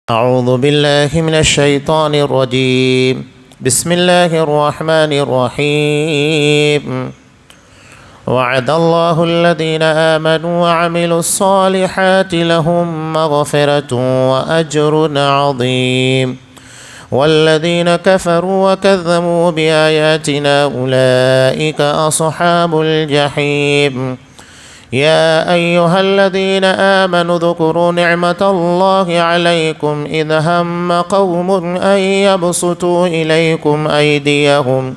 أعوذ بالله من الشيطان الرجيم. بسم الله الرحمن الرحيم. وعد الله الذين آمنوا وعملوا الصالحات لهم مغفرة وأجر عظيم والذين كفروا وكذبوا بآياتنا أولئك أصحاب الجحيم. يا أيها الذين آمنوا اذكروا نعمة الله عليكم إذ هم قوم أن يبسطوا إليكم أيديهم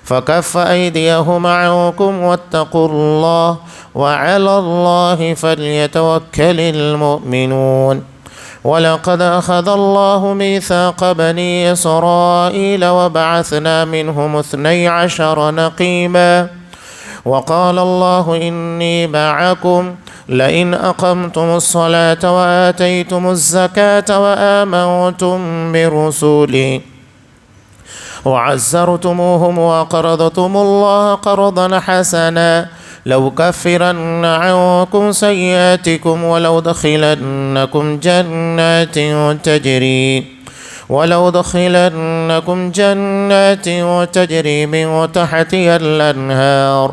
فكف أيديهم عنكم واتقوا الله وعلى الله فليتوكل المؤمنون. ولقد أخذ الله ميثاق بني إسرائيل وبعثنا منهم 12 نقيبا وقال الله إني معكم لئن أقمتم الصلاة وآتيتم الزكاة وآمنتم برسولي وعزرتموهم وأقرضتم الله قرضا حسنا لأكفرن عنكم سيئاتكم ولأدخلنكم جنات تجري من تحتها الأنهار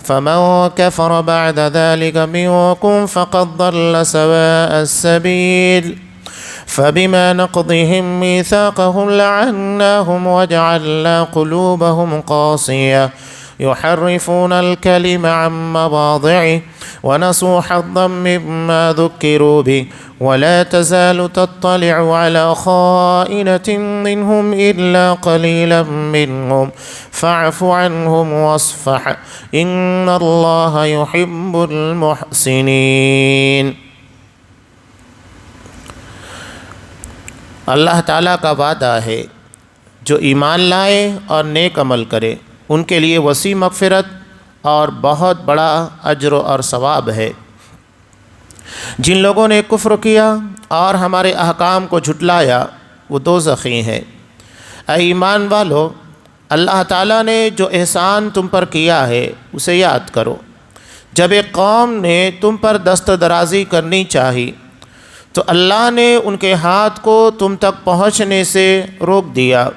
فمن كفر بعد ذلك منكم فقد ضل سواء السبيل. فبما نقضهم ميثاقهم لعناهم وجعلنا قلوبهم قاسية يحرفون الكلم عن مواضعه ونسوا حظا مما ذكروا به ولا تزال تطلع على خائنة منهم إلا قليلا منهم فاعف عنهم واصفح إن الله يحب المحسنين. اللہ تعالیٰ کا وعدہ ہے جو ایمان لائے اور نیک عمل کرے ان کے لیے وسیع مغفرت اور بہت بڑا اجر اور ثواب ہے. جن لوگوں نے کفر کیا اور ہمارے احکام کو جھٹلایا وہ دوزخی ہیں. اے ایمان والو، اللہ تعالیٰ نے جو احسان تم پر کیا ہے اسے یاد کرو. جب ایک قوم نے تم پر دست درازی کرنی چاہی تو اللہ نے ان کے ہاتھ کو تم تک پہنچنے سے روک دیا.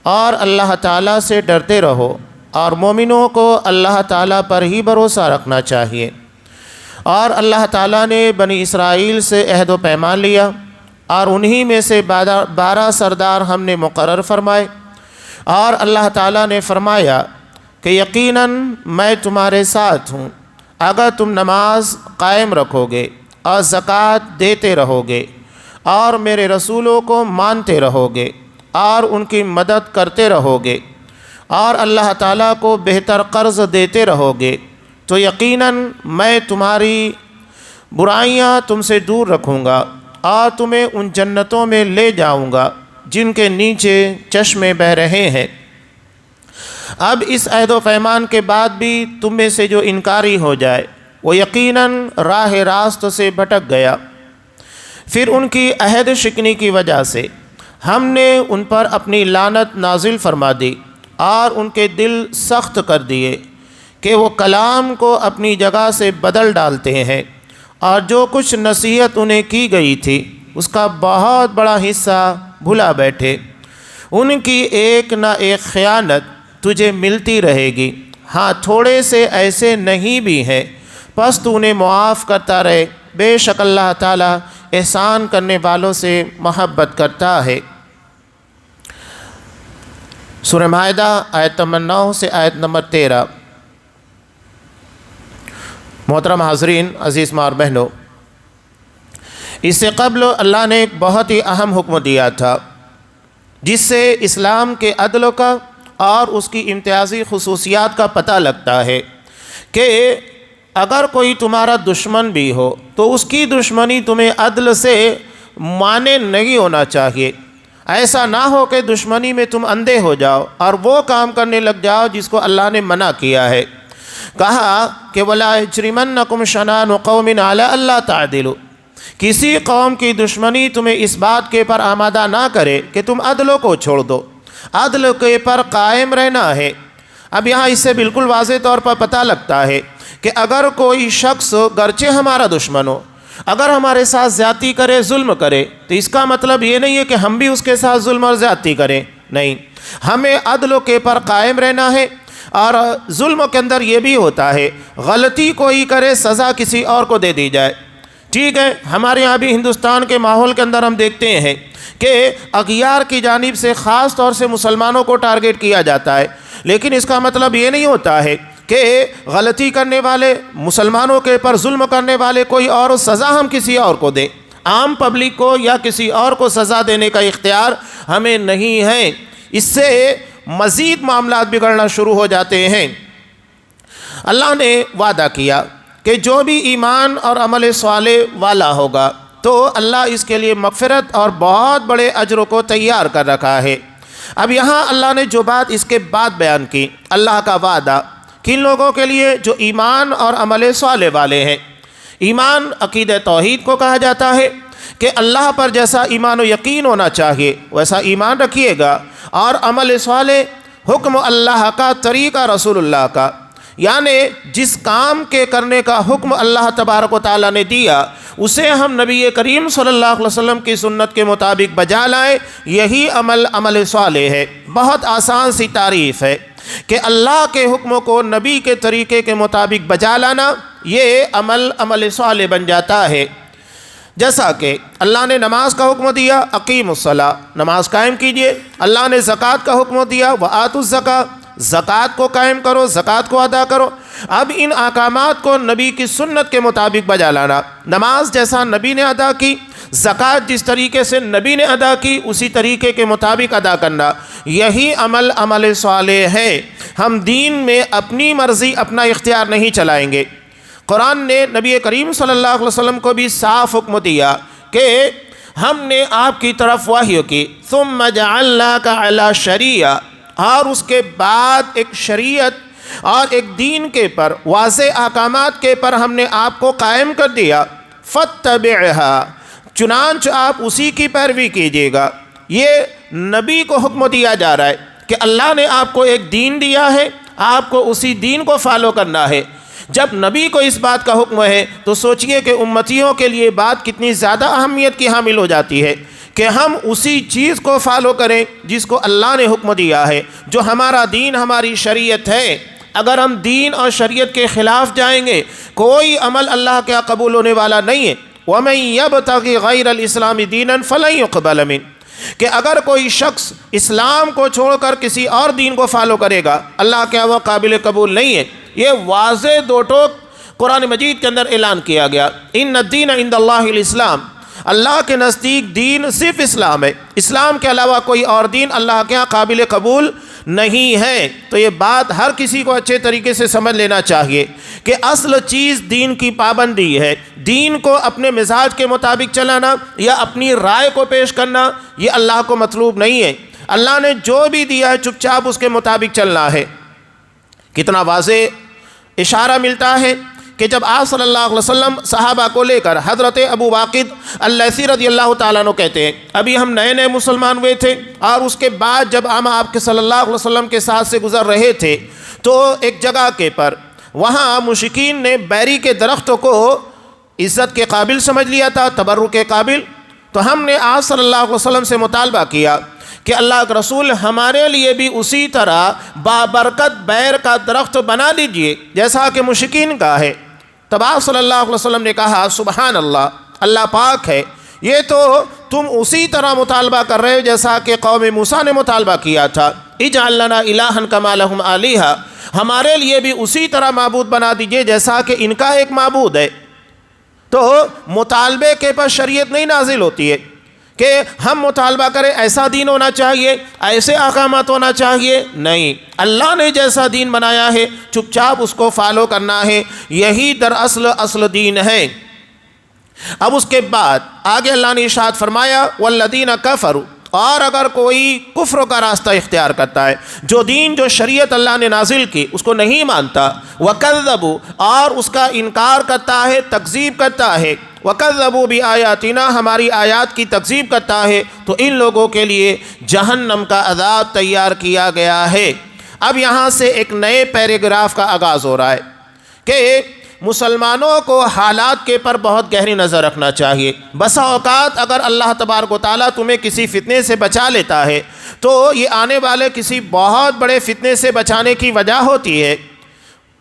اور اللہ تعالیٰ سے ڈرتے رہو اور مومنوں کو اللہ تعالیٰ پر ہی بھروسہ رکھنا چاہیے. اور اللہ تعالیٰ نے بنی اسرائیل سے عہد و پیمان لیا اور انہی میں سے 12 سردار ہم نے مقرر فرمائے. اور اللہ تعالیٰ نے فرمایا کہ یقیناً میں تمہارے ساتھ ہوں اگر تم نماز قائم رکھو گے اور زکوٰۃ دیتے رہو گے اور میرے رسولوں کو مانتے رہو گے اور ان کی مدد کرتے رہو گے اور اللہ تعالیٰ کو بہتر قرض دیتے رہو گے تو یقیناً میں تمہاری برائیاں تم سے دور رکھوں گا اور تمہیں ان جنتوں میں لے جاؤں گا جن کے نیچے چشمے بہہ رہے ہیں. اب اس عہد و پیمان کے بعد بھی تم میں سے جو انکاری ہو جائے وہ یقیناً راہ راست سے بھٹک گیا. پھر ان کی عہد شکنی کی وجہ سے ہم نے ان پر اپنی لعنت نازل فرما دی اور ان کے دل سخت کر دیے کہ وہ کلام کو اپنی جگہ سے بدل ڈالتے ہیں اور جو کچھ نصیحت انہیں کی گئی تھی اس کا بہت بڑا حصہ بھلا بیٹھے. ان کی ایک نہ ایک خیانت تجھے ملتی رہے گی. ہاں تھوڑے سے ایسے نہیں بھی ہیں پس تو انہیں معاف کرتا رہے. بے شک اللہ تعالیٰ احسان کرنے والوں سے محبت کرتا ہے. سورہ مائدہ آیت نمبر 9 سے آیت نمبر 13. محترم حاضرین، عزیز ماں اور بہنوں، اس سے قبل اللہ نے ایک بہت ہی اہم حکم دیا تھا جس سے اسلام کے عدل کا اور اس کی امتیازی خصوصیات کا پتہ لگتا ہے کہ اگر کوئی تمہارا دشمن بھی ہو تو اس کی دشمنی تمہیں عدل سے مانے نہیں ہونا چاہیے. ایسا نہ ہو کہ دشمنی میں تم اندھے ہو جاؤ اور وہ کام کرنے لگ جاؤ جس کو اللہ نے منع کیا ہے. کہا کہ وَلَا يَجْرِمَنَّكُمْ شَنَآنُ قَوْمٍ عَلَىٰ أَلَّا تَعْدِلُوا. کسی قوم کی دشمنی تمہیں اس بات کے پر آمادہ نہ کرے کہ تم عدل کو چھوڑ دو. عدل کے پر قائم رہنا ہے. اب یہاں اس سے بالکل واضح طور پر پتہ لگتا ہے کہ اگر کوئی شخص گرچہ ہمارا دشمن ہو اگر ہمارے ساتھ زیادتی کرے، ظلم کرے، تو اس کا مطلب یہ نہیں ہے کہ ہم بھی اس کے ساتھ ظلم اور زیادتی کریں، نہیں، ہمیں عدل کے پر قائم رہنا ہے۔ اور ظلم کے اندر یہ بھی ہوتا ہے غلطی کوئی کرے سزا کسی اور کو دے دی جائے، ٹھیک ہے۔ ہمارے یہاں بھی ہندوستان کے ماحول کے اندر ہم دیکھتے ہیں کہ اغیار کی جانب سے خاص طور سے مسلمانوں کو ٹارگٹ کیا جاتا ہے، لیکن اس کا مطلب یہ نہیں ہوتا ہے کہ غلطی کرنے والے مسلمانوں کے پر ظلم کرنے والے کوئی اور سزا ہم کسی اور کو دیں۔ عام پبلک کو یا کسی اور کو سزا دینے کا اختیار ہمیں نہیں ہے، اس سے مزید معاملات بگڑنا شروع ہو جاتے ہیں۔ اللہ نے وعدہ کیا کہ جو بھی ایمان اور عمل صالح والا ہوگا تو اللہ اس کے لیے مغفرت اور بہت بڑے اجر کو تیار کر رکھا ہے۔ اب یہاں اللہ نے جو بات اس کے بعد بیان کی، اللہ کا وعدہ کن لوگوں کے لیے جو ایمان اور عمل صالح والے ہیں۔ ایمان عقیدہ توحید کو کہا جاتا ہے کہ اللہ پر جیسا ایمان و یقین ہونا چاہیے ویسا ایمان رکھیے گا، اور عمل صالح حکم اللہ کا، طریقہ رسول اللہ کا، یعنی جس کام کے کرنے کا حکم اللہ تبارک و تعالیٰ نے دیا اسے ہم نبی کریم صلی اللہ علیہ وسلم کی سنت کے مطابق بجا لائیں، یہی عمل صالح ہے۔ بہت آسان سی تعریف ہے کہ اللہ کے حکموں کو نبی کے طریقے کے مطابق بجا لانا، یہ عمل صالح بن جاتا ہے۔ جیسا کہ اللہ نے نماز کا حکم دیا، اقیم الصلاۃ، نماز قائم کیجئے۔ اللہ نے زکوٰۃ کا حکم دیا، وآتوا الزکاۃ، زکوٰۃ کو قائم کرو، زکوٰۃ کو ادا کرو۔ اب ان احکامات کو نبی کی سنت کے مطابق بجا لانا، نماز جیسا نبی نے ادا کی، زکوٰۃ جس طریقے سے نبی نے ادا کی اسی طریقے کے مطابق ادا کرنا، یہی عمل صالح ہے۔ ہم دین میں اپنی مرضی، اپنا اختیار نہیں چلائیں گے۔ قرآن نے نبی کریم صلی اللہ علیہ وسلم کو بھی صاف حکم دیا کہ ہم نے آپ کی طرف وحی کی، ثم جعلناک علی شریعہ، اور اس کے بعد ایک شریعت اور ایک دین کے پر، واضح احکامات کے پر ہم نے آپ کو قائم کر دیا، فاتبعھا، چنانچہ آپ اسی کی پیروی کیجیے گا۔ یہ نبی کو حکم دیا جا رہا ہے کہ اللہ نے آپ کو ایک دین دیا ہے، آپ کو اسی دین کو فالو کرنا ہے۔ جب نبی کو اس بات کا حکم ہے تو سوچئے کہ امتیوں کے لیے بات کتنی زیادہ اہمیت کی حامل ہو جاتی ہے کہ ہم اسی چیز کو فالو کریں جس کو اللہ نے حکم دیا ہے، جو ہمارا دین، ہماری شریعت ہے۔ اگر ہم دین اور شریعت کے خلاف جائیں گے کوئی عمل اللہ کا قبول ہونے والا نہیں ہے۔ وَمَن يَبْتَغِ غَيْرَ الْإِسْلَامِ دِينًا فَلَن يُقْبَلَ مِنْهُ، کہ اگر کوئی شخص اسلام کو چھوڑ کر کسی اور دین کو فالو کرے گا اللہ کے وہ قابل قبول نہیں ہے۔ یہ واضح دو ٹوک قرآن مجید کے اندر اعلان کیا گیا، ان الدین عند اللہ الاسلام، اللہ کے نزدیک دین صرف اسلام ہے، اسلام کے علاوہ کوئی اور دین اللہ کے ہاں قابل قبول نہیں ہے۔ تو یہ بات ہر کسی کو اچھے طریقے سے سمجھ لینا چاہیے کہ اصل چیز دین کی پابندی ہے۔ دین کو اپنے مزاج کے مطابق چلانا یا اپنی رائے کو پیش کرنا یہ اللہ کو مطلوب نہیں ہے۔ اللہ نے جو بھی دیا ہے چپ چاپ اس کے مطابق چلنا ہے۔ کتنا واضح اشارہ ملتا ہے کہ جب آپ صلی اللہ علیہ وسلم صحابہ کو لے کر، حضرت ابو واقد اللیثی رضی اللہ تعالیٰ عنہ کہتے ہیں ابھی ہم نئے نئے مسلمان ہوئے تھے، اور اس کے بعد جب ہم آپ کے صلی اللہ علیہ وسلم کے ساتھ سے گزر رہے تھے تو ایک جگہ کے پر وہاں مشرکین نے بیری کے درختوں کو عزت کے قابل سمجھ لیا تھا، تبرک کے قابل۔ تو ہم نے آپ صلی اللہ علیہ وسلم سے مطالبہ کیا کہ اللہ کے رسول ہمارے لیے بھی اسی طرح بابرکت بیر کا درخت بنا دیجئے جیسا کہ مشرکین کا ہے۔ تب آپ صلی اللہ علیہ وسلم نے کہا سبحان اللہ، اللہ پاک ہے، یہ تو تم اسی طرح مطالبہ کر رہے ہو جیسا کہ قوم موسیٰ نے مطالبہ کیا تھا، اجعل لنا الہا کما لہم آلہہ، ہمارے لیے بھی اسی طرح معبود بنا دیجئے جیسا کہ ان کا ایک معبود ہے۔ تو مطالبے کے پر شریعت نہیں نازل ہوتی ہے کہ ہم مطالبہ کریں ایسا دین ہونا چاہیے، ایسے احکامات ہونا چاہیے، نہیں، اللہ نے جیسا دین بنایا ہے چپ چاپ اس کو فالو کرنا ہے، یہی دراصل اصل دین ہے۔ اب اس کے بعد آگے اللہ نے ارشاد فرمایا والذین کفروا، اور اگر کوئی کفر کا راستہ اختیار کرتا ہے، جو دین جو شریعت اللہ نے نازل کی اس کو نہیں مانتا، وکذبوا، اور اس کا انکار کرتا ہے، تکذیب کرتا ہے، وَكَذَّبُوا بِآيَاتِنَا، ہماری آیات کی تکذیب کرتا ہے، تو ان لوگوں کے لیے جہنم کا عذاب تیار کیا گیا ہے۔ اب یہاں سے ایک نئے پیراگراف کا آغاز ہو رہا ہے کہ مسلمانوں کو حالات کے پر بہت گہری نظر رکھنا چاہیے۔ بسا اوقات اگر اللہ تبارک و تعالیٰ تمہیں کسی فتنے سے بچا لیتا ہے تو یہ آنے والے کسی بہت بڑے فتنے سے بچانے کی وجہ ہوتی ہے۔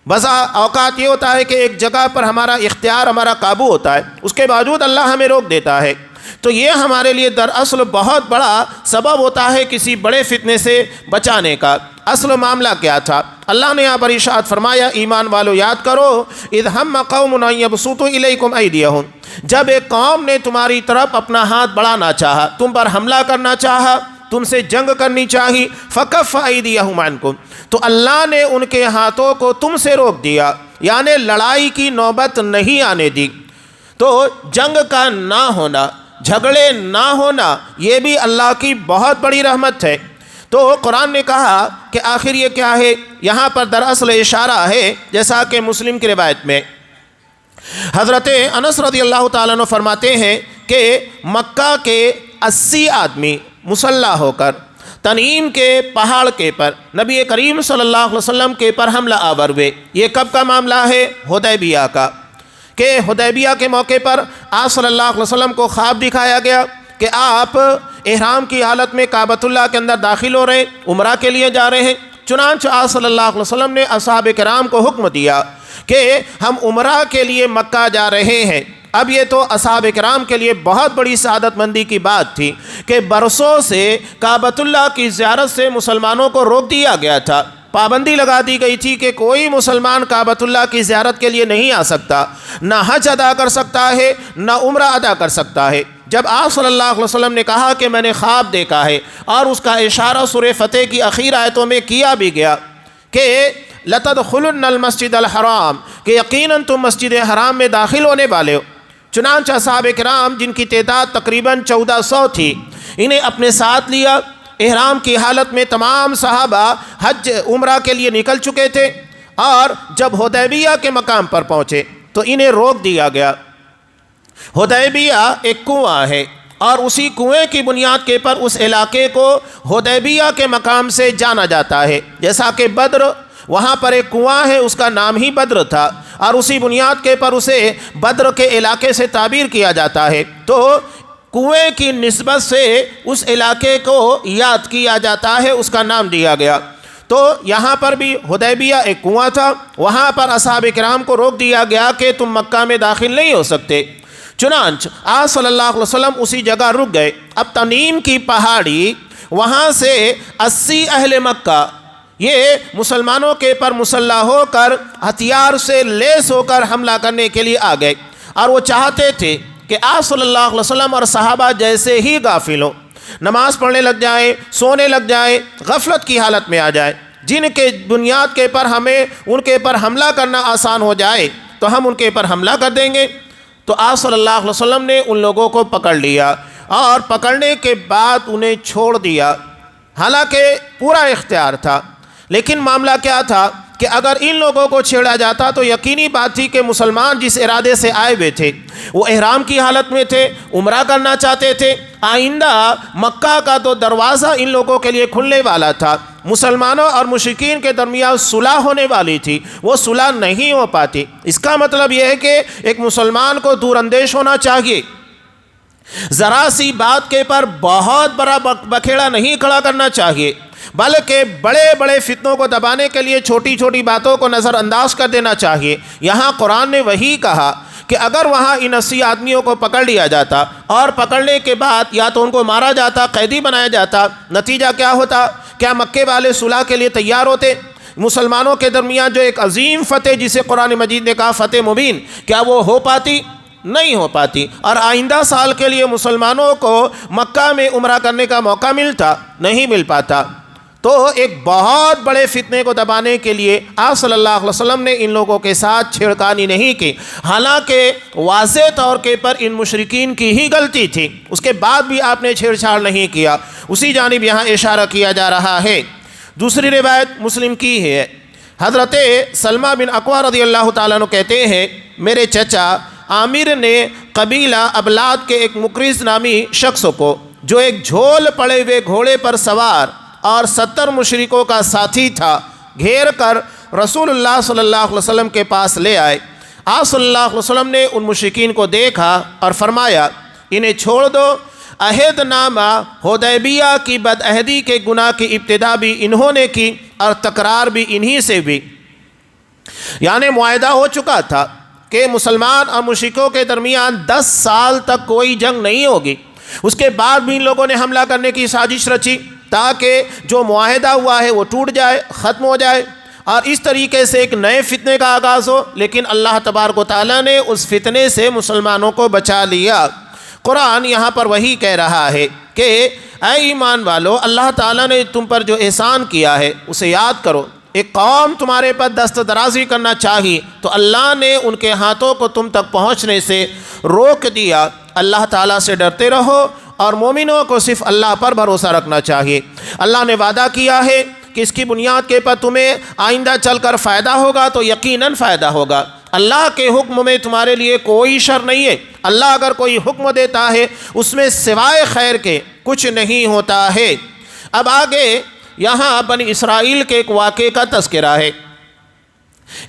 بسا اوقات یہ ہوتا ہے کہ ایک جگہ پر ہمارا اختیار، ہمارا قابو ہوتا ہے، اس کے باوجود اللہ ہمیں روک دیتا ہے، تو یہ ہمارے لیے دراصل بہت بڑا سبب ہوتا ہے کسی بڑے فتنے سے بچانے کا۔ اصل معاملہ کیا تھا؟ اللہ نے یہاں پر ارشاد فرمایا، ایمان والو یاد کرو، اذ ہم قوم ان یبسطوا الیکم ایدیہم، جب ایک قوم نے تمہاری طرف اپنا ہاتھ بڑھانا چاہا، تم پر حملہ کرنا چاہا، تم سے جنگ کرنی چاہی، فکف ایدیہم عنکم، تو اللہ نے ان کے ہاتھوں کو تم سے روک دیا، یعنی لڑائی کی نوبت نہیں آنے دی۔ تو جنگ کا نہ ہونا، جھگڑے نہ ہونا، یہ بھی اللہ کی بہت بڑی رحمت ہے۔ تو قرآن نے کہا کہ آخر یہ کیا ہے؟ یہاں پر دراصل اشارہ ہے، جیسا کہ مسلم کی روایت میں حضرت انس رضی اللہ تعالیٰ عنہ فرماتے ہیں کہ مکہ کے 80 آدمی مسلح ہو کر تنعیم کے پہاڑ کے پر نبی کریم صلی اللہ علیہ وسلم کے پر حملہ آور ہوئے۔ یہ کب کا معاملہ ہے؟ حدیبیہ کا، کہ حدیبیہ کے موقع پر آپ صلی اللہ علیہ وسلم کو خواب دکھایا گیا کہ آپ احرام کی حالت میں کعبۃ اللہ کے اندر داخل ہو رہے ہیں، عمرہ کے لیے جا رہے ہیں۔ چنانچہ آپ صلی اللہ علیہ وسلم نے اصحاب کرام کو حکم دیا کہ ہم عمرہ کے لیے مکہ جا رہے ہیں۔ اب یہ تو اصحاب کرام کے لیے بہت بڑی سعادت مندی کی بات تھی کہ برسوں سے کعبۃ اللہ کی زیارت سے مسلمانوں کو روک دیا گیا تھا، پابندی لگا دی گئی تھی کہ کوئی مسلمان کعبۃ اللہ کی زیارت کے لیے نہیں آ سکتا، نہ حج ادا کر سکتا ہے، نہ عمرہ ادا کر سکتا ہے۔ جب آپ صلی اللہ علیہ وسلم نے کہا کہ میں نے خواب دیکھا ہے، اور اس کا اشارہ سورہ فتح کی اخیر آیتوں میں کیا بھی گیا کہ لَتَدْخُلُنَّ الْمَسْجِدَ الْحَرَامَ، کہ یقیناً تم مسجد حرام میں داخل ہونے والے ہو۔ چنانچہ صحابہ کرام جن کی تعداد تقریباً 1400 تھی، انہیں اپنے ساتھ لیا۔ احرام کی حالت میں تمام صحابہ حج عمرہ کے لیے نکل چکے تھے، اور جب حدیبیہ کے مقام پر پہنچے تو انہیں روک دیا گیا۔ حدیبیہ ایک کنواں ہے، اور اسی کنویں کی بنیاد کے پر اس علاقے کو حدیبیہ کے مقام سے جانا جاتا ہے، جیسا کہ بدر، وہاں پر ایک کنواں ہے، اس کا نام ہی بدر تھا، اور اسی بنیاد کے پر اسے بدر کے علاقے سے تعبیر کیا جاتا ہے۔ تو کنویں کی نسبت سے اس علاقے کو یاد کیا جاتا ہے، اس کا نام دیا گیا۔ تو یہاں پر بھی حدیبیہ ایک کنواں تھا، وہاں پر اصحاب کرام کو روک دیا گیا کہ تم مکہ میں داخل نہیں ہو سکتے۔ چنانچہ آپ صلی اللہ علیہ وسلم اسی جگہ رک گئے۔ اب تنعیم کی پہاڑی، وہاں سے 80 اہل مکہ یہ مسلمانوں کے پر مسلح ہو کر ہتھیار سے لیس ہو کر حملہ کرنے کے لیے آ گئے، اور وہ چاہتے تھے کہ آپ صلی اللہ علیہ وسلم اور صحابہ جیسے ہی غافل ہوں، نماز پڑھنے لگ جائیں، سونے لگ جائیں، غفلت کی حالت میں آ جائیں، جن کے بنیاد کے پر ہمیں ان کے پر حملہ کرنا آسان ہو جائے تو ہم ان کے پر حملہ کر دیں گے۔ تو آپ صلی اللہ علیہ وسلم نے ان لوگوں کو پکڑ لیا، اور پکڑنے کے بعد انہیں چھوڑ دیا، حالانکہ پورا اختیار تھا۔ لیکن معاملہ کیا تھا کہ اگر ان لوگوں کو چھیڑا جاتا تو یقینی بات تھی کہ مسلمان جس ارادے سے آئے ہوئے تھے، وہ احرام کی حالت میں تھے، عمرہ کرنا چاہتے تھے، آئندہ مکہ کا تو دروازہ ان لوگوں کے لیے کھلنے والا تھا، مسلمانوں اور مشرکین کے درمیان صلح ہونے والی تھی، وہ صلح نہیں ہو پاتی۔ اس کا مطلب یہ ہے کہ ایک مسلمان کو دور اندیش ہونا چاہیے، ذرا سی بات کے پر بہت بڑا بکھیڑا نہیں کھڑا کرنا چاہیے، بلکہ بڑے بڑے فتنوں کو دبانے کے لیے چھوٹی چھوٹی باتوں کو نظر انداز کر دینا چاہیے۔ یہاں قرآن نے وہی کہا کہ اگر وہاں ان 80 آدمیوں کو پکڑ لیا جاتا، اور پکڑنے کے بعد یا تو ان کو مارا جاتا، قیدی بنایا جاتا، نتیجہ کیا ہوتا؟ کیا مکے والے صلح کے لیے تیار ہوتے؟ مسلمانوں کے درمیان جو ایک عظیم فتح جسے قرآن مجید نے کہا فتح مبین، کیا وہ ہو پاتی؟ نہیں ہو پاتی۔ اور آئندہ سال کے لیے مسلمانوں کو مکہ میں عمرہ کرنے کا موقع ملتا؟ نہیں مل پاتا۔ تو ایک بہت بڑے فتنے کو دبانے کے لیے آپ صلی اللہ علیہ وسلم نے ان لوگوں کے ساتھ چھیڑخانی نہیں کی، حالانکہ واضح طور کے پر ان مشرکین کی ہی غلطی تھی، اس کے بعد بھی آپ نے چھیڑ چھاڑ نہیں کیا۔ اسی جانب یہاں اشارہ کیا جا رہا ہے۔ دوسری روایت مسلم کی ہے، حضرت سلمہ بن اکوع رضی اللہ تعالیٰ عنہ کہتے ہیں، میرے چچا عامر نے قبیلہ ابلاد کے ایک مکرز نامی شخص کو، جو ایک جھول پڑے ہوئے گھوڑے پر سوار اور 70 مشرکوں کا ساتھی تھا، گھیر کر رسول اللہ صلی اللہ علیہ وسلم کے پاس لے آئے۔ آپ صلی اللہ علیہ وسلم نے ان مشرکین کو دیکھا اور فرمایا انہیں چھوڑ دو، عہد نامہ حدیبیہ کی بدعہدی کے گناہ کی ابتدا بھی انہوں نے کی اور تکرار بھی انہی سے بھی، یعنی معاہدہ ہو چکا تھا کہ مسلمان اور مشرکوں کے درمیان 10 سال تک کوئی جنگ نہیں ہوگی۔ اس کے بعد بھی ان لوگوں نے حملہ کرنے کی سازش رچی تاکہ جو معاہدہ ہوا ہے وہ ٹوٹ جائے، ختم ہو جائے، اور اس طریقے سے ایک نئے فتنے کا آغاز ہو، لیکن اللہ تبارک و تعالیٰ نے اس فتنے سے مسلمانوں کو بچا لیا۔ قرآن یہاں پر وہی کہہ رہا ہے کہ اے ایمان والو، اللہ تعالیٰ نے تم پر جو احسان کیا ہے اسے یاد کرو۔ ایک قوم تمہارے پر دست درازی کرنا چاہی تو اللہ نے ان کے ہاتھوں کو تم تک پہنچنے سے روک دیا۔ اللہ تعالیٰ سے ڈرتے رہو اور مومنوں کو صرف اللہ پر بھروسہ رکھنا چاہیے۔ اللہ نے وعدہ کیا ہے کہ اس کی بنیاد کے پر تمہیں آئندہ چل کر فائدہ ہوگا تو یقیناً فائدہ ہوگا۔ اللہ کے حکم میں تمہارے لیے کوئی شر نہیں ہے۔ اللہ اگر کوئی حکم دیتا ہے اس میں سوائے خیر کے کچھ نہیں ہوتا ہے۔ اب آگے یہاں بنی اسرائیل کے ایک واقعے کا تذکرہ ہے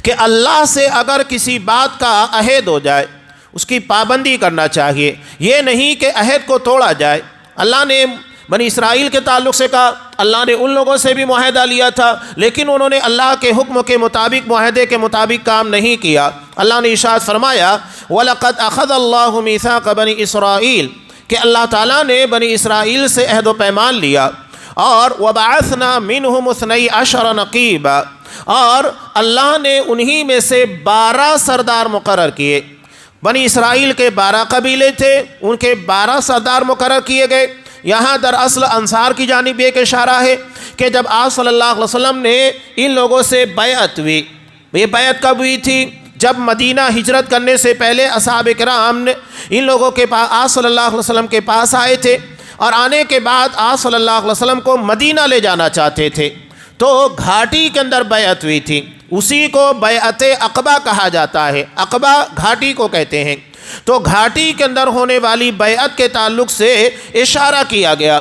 کہ اللہ سے اگر کسی بات کا عہد ہو جائے اس کی پابندی کرنا چاہیے، یہ نہیں کہ عہد کو توڑا جائے۔ اللہ نے بنی اسرائیل کے تعلق سے کہا، اللہ نے ان لوگوں سے بھی معاہدہ لیا تھا لیکن انہوں نے اللہ کے حکم کے مطابق، معاہدے کے مطابق کام نہیں کیا۔ اللہ نے ارشاد فرمایا وَلَقَدْ أَخَذَ اللَّهُ مِيثَاقَ بَنِي إِسْرَائِيلَ کہ اللہ تعالیٰ نے بنی اسرائیل سے عہد و پیمان لیا، اور وَبَعَثْنَا مِنْهُمُ اثْنَيْ عَشَرَ نَقِيبًا اور اللہ نے انہی میں سے 12 سردار مقرر کیے۔ بنی اسرائیل کے 12 قبیلے تھے، ان کے 12 سردار مقرر کیے گئے۔ یہاں دراصل انصار کی جانب ایک اشارہ ہے کہ جب آپ صلی اللہ علیہ وسلم نے ان لوگوں سے بیعت ہوئی، یہ بیعت کب ہوئی تھی؟ جب مدینہ ہجرت کرنے سے پہلے اصحاب کرام نے ان لوگوں کے پاس آپ صلی اللہ علیہ وسلم کے پاس آئے تھے، اور آنے کے بعد آپ صلی اللہ علیہ وسلم کو مدینہ لے جانا چاہتے تھے، تو گھاٹی کے اندر بیعت ہوئی تھی، اسی کو بیعت عقبہ کہا جاتا ہے۔ عقبہ گھاٹی کو کہتے ہیں۔ تو گھاٹی کے اندر ہونے والی بیعت کے تعلق سے اشارہ کیا گیا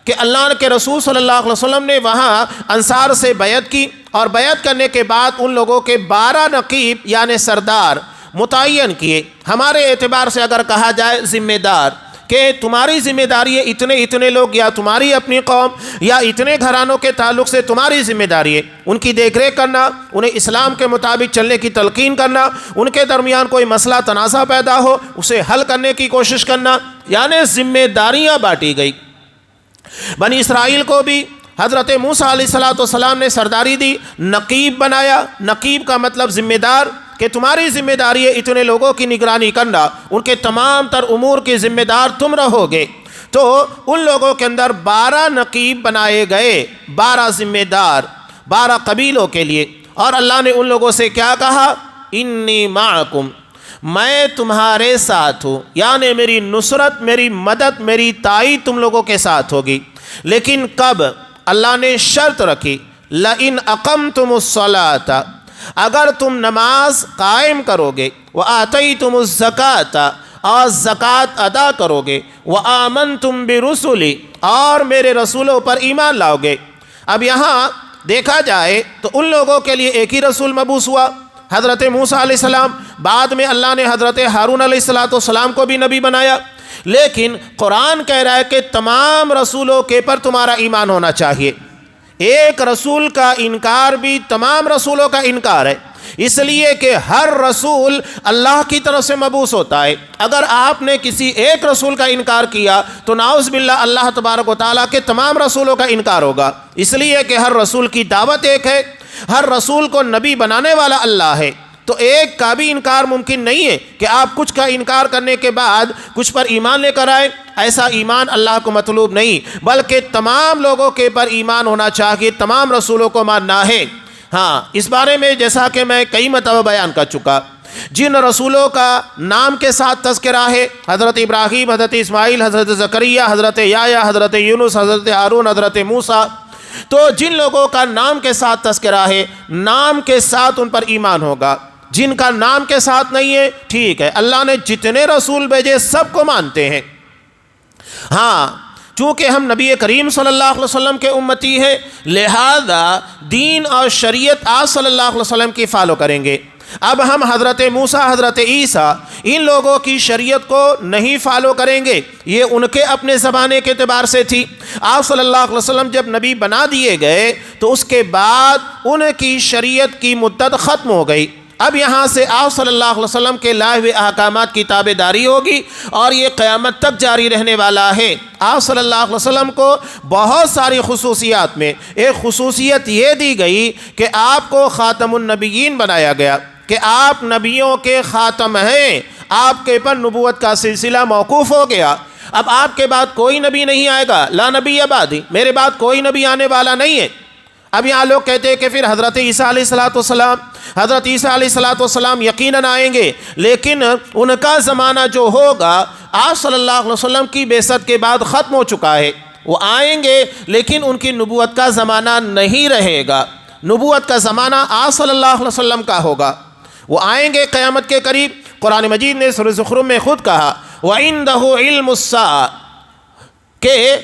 کہ اللہ کے رسول صلی اللہ علیہ وسلم نے وہاں انصار سے بیعت کی، اور بیعت کرنے کے بعد ان لوگوں کے 12 نقیب یعنی سردار متعین کیے۔ ہمارے اعتبار سے اگر کہا جائے ذمہ دار کہ تمہاری ذمہ داری ہے اتنے لوگ، یا تمہاری اپنی قوم یا اتنے گھرانوں کے تعلق سے تمہاری ذمہ داری ہے ان کی دیکھ ریکھ کرنا، انہیں اسلام کے مطابق چلنے کی تلقین کرنا، ان کے درمیان کوئی مسئلہ تنازع پیدا ہو اسے حل کرنے کی کوشش کرنا، یعنی ذمہ داریاں بانٹی گئی۔ بنی اسرائیل کو بھی حضرت موسیٰ علیہ السلام نے سرداری دی، نقیب بنایا۔ نقیب کا مطلب ذمہ دار، کہ تمہاری ذمہ داری ہے اتنے لوگوں کی نگرانی کرنا، ان کے تمام تر امور کے ذمہ دار تم رہو گے۔ تو ان لوگوں کے اندر 12 نقیب بنائے گئے، 12 ذمہ دار 12 قبیلوں کے لیے، اور اللہ نے ان لوگوں سے کیا کہا؟ انی معکم، میں تمہارے ساتھ ہوں، یعنی میری نصرت، میری مدد، میری تائید تم لوگوں کے ساتھ ہوگی۔ لیکن کب؟ اللہ نے شرط رکھی، لئن اقمتم الصلاۃ، اگر تم نماز قائم کرو گے، وآتیتم الزکاۃ، اور زکوٰۃ ادا کرو گے، وآمنتم برسلی، اور میرے رسولوں پر ایمان لاؤ گے۔ اب یہاں دیکھا جائے تو ان لوگوں کے لیے ایک ہی رسول مبعوث ہوا، حضرت موسیٰ علیہ السلام۔ بعد میں اللہ نے حضرت ہارون علیہ السلام کو بھی نبی بنایا، لیکن قرآن کہہ رہا ہے کہ تمام رسولوں کے پر تمہارا ایمان ہونا چاہیے۔ ایک رسول کا انکار بھی تمام رسولوں کا انکار ہے، اس لیے کہ ہر رسول اللہ کی طرف سے مبعوث ہوتا ہے۔ اگر آپ نے کسی ایک رسول کا انکار کیا تو نعوذ باللہ اللہ تبارک و تعالیٰ کے تمام رسولوں کا انکار ہوگا، اس لیے کہ ہر رسول کی دعوت ایک ہے، ہر رسول کو نبی بنانے والا اللہ ہے۔ تو ایک کا بھی انکار ممکن نہیں ہے کہ آپ کچھ کا انکار کرنے کے بعد کچھ پر ایمان لے کر آئے، ایسا ایمان اللہ کو مطلوب نہیں، بلکہ تمام لوگوں کے پر ایمان ہونا چاہیے، تمام رسولوں کو ماننا ہے۔ ہاں، اس بارے میں جیسا کہ میں کئی مرتبہ بیان کر چکا، جن رسولوں کا نام کے ساتھ تذکرہ ہے، حضرت ابراہیم، حضرت اسماعیل، حضرت زکریا، حضرت یحییٰ، حضرت یونس، حضرت ہارون، حضرت موسیٰ، تو جن لوگوں کا نام کے ساتھ تذکرہ ہے، نام کے ساتھ ان پر ایمان ہوگا۔ جن کا نام کے ساتھ نہیں ہے، ٹھیک ہے، اللہ نے جتنے رسول بھیجے سب کو مانتے ہیں۔ ہاں، چونکہ ہم نبی کریم صلی اللہ علیہ وسلم کے امتی ہیں، لہذا دین اور شریعت آپ صلی اللہ علیہ وسلم کی فالو کریں گے۔ اب ہم حضرت موسیٰ، حضرت عیسیٰ، ان لوگوں کی شریعت کو نہیں فالو کریں گے، یہ ان کے اپنے زمانے کے اعتبار سے تھی۔ آپ صلی اللہ علیہ وسلم جب نبی بنا دیے گئے تو اس کے بعد ان کی شریعت کی مدت ختم ہو گئی۔ اب یہاں سے آپ صلی اللہ علیہ وسلم کے لائے ہوئے احکامات کی تابع داری ہوگی اور یہ قیامت تک جاری رہنے والا ہے۔ آپ صلی اللہ علیہ وسلم کو بہت ساری خصوصیات میں ایک خصوصیت یہ دی گئی کہ آپ کو خاتم النبیین بنایا گیا، کہ آپ نبیوں کے خاتم ہیں، آپ کے پر نبوت کا سلسلہ موقوف ہو گیا۔ اب آپ کے بعد کوئی نبی نہیں آئے گا، لا نبی بعدی، میرے بعد کوئی نبی آنے والا نہیں ہے۔ اب یہاں لوگ کہتے ہیں کہ پھر حضرت عیسیٰ علیہ السلام یقیناً آئیں گے، لیکن ان کا زمانہ جو ہوگا آپ صلی اللہ علیہ وسلم کی بعثت کے بعد ختم ہو چکا ہے۔ وہ آئیں گے لیکن ان کی نبوت کا زمانہ نہیں رہے گا، نبوت کا زمانہ آپ صلی اللہ علیہ وسلم کا ہوگا۔ وہ آئیں گے قیامت کے قریب۔ قرآن مجید نے سورہ زخرف میں خود کہا وَعِندَهُ عِلْمُ السَّاعَةِ کہ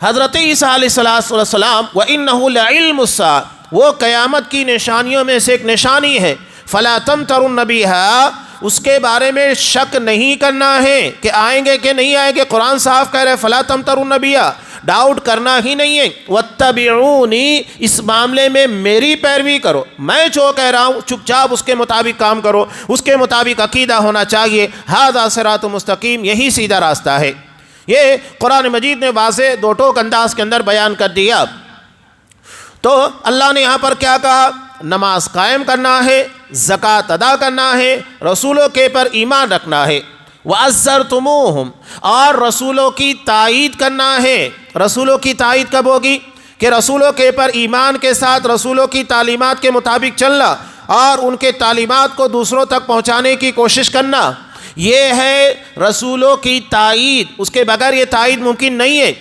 حضرت عیسیٰ علیہ السلام وَإِنَّهُ لَعِلْمُ السَّاعَةِ وہ قیامت کی نشانیوں میں سے ایک نشانی ہے۔ فَلَا تَمْتَرُنَّ بِهَا اس کے بارے میں شک نہیں کرنا ہے کہ آئیں گے کہ نہیں آئیں گے۔ قرآن صاف کہہ رہے فَلَا تَمْتَرُنَّ بِهَا، ڈاؤٹ کرنا ہی نہیں ہے۔ وَاتَّبِعُونِي اس معاملے میں میری پیروی کرو، میں جو کہہ رہا ہوں چپ چاپ اس کے مطابق کام کرو، اس کے مطابق عقیدہ ہونا چاہیے۔ ھذا صراط مستقیم، یہی سیدھا راستہ ہے۔ یہ قرآن مجید نے واضح دو ٹوک انداز کے اندر بیان کر دیا۔ تو اللہ نے یہاں پر کیا کہا؟ نماز قائم کرنا ہے، زکوٰۃ ادا کرنا ہے، رسولوں کے پر ایمان رکھنا ہے۔ وَعَزَّرْتُمُوهُمْ اور رسولوں کی تائید کرنا ہے۔ رسولوں کی تائید کب ہوگی؟ کہ رسولوں کے پر ایمان کے ساتھ رسولوں کی تعلیمات کے مطابق چلنا اور ان کے تعلیمات کو دوسروں تک پہنچانے کی کوشش کرنا، یہ ہے رسولوں کی تائید۔ اس کے بغیر یہ تائید ممکن نہیں ہے۔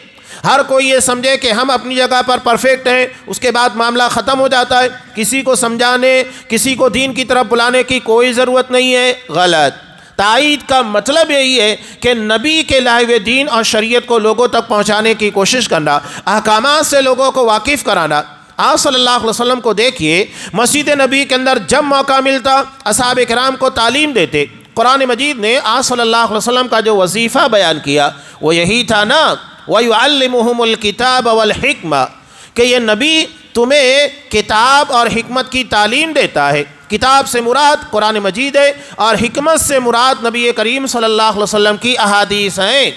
ہر کوئی یہ سمجھے کہ ہم اپنی جگہ پر پرفیکٹ ہیں، اس کے بعد معاملہ ختم ہو جاتا ہے، کسی کو سمجھانے، کسی کو دین کی طرف بلانے کی کوئی ضرورت نہیں ہے، غلط۔ تائید کا مطلب یہی ہے کہ نبی کے لائے ہوئے دین اور شریعت کو لوگوں تک پہنچانے کی کوشش کرنا، احکامات سے لوگوں کو واقف کرانا۔ آپ صلی اللہ علیہ وسلم کو دیکھیے، مسجد نبی کے اندر جب موقع ملتا اصحاب کرام کو تعلیم دیتے۔ قرآن مجید نے آپ صلی اللہ علیہ وسلم کا جو وظیفہ بیان کیا وہ یہی تھا نا، وَيُعَلِّمُهُمُ الْكِتَابَ وَالْحِكْمَةَ کہ یہ نبی تمہیں کتاب اور حکمت کی تعلیم دیتا ہے۔ کتاب سے مراد قرآن مجید ہے اور حکمت سے مراد نبی کریم صلی اللہ علیہ وسلم کی احادیث ہیں۔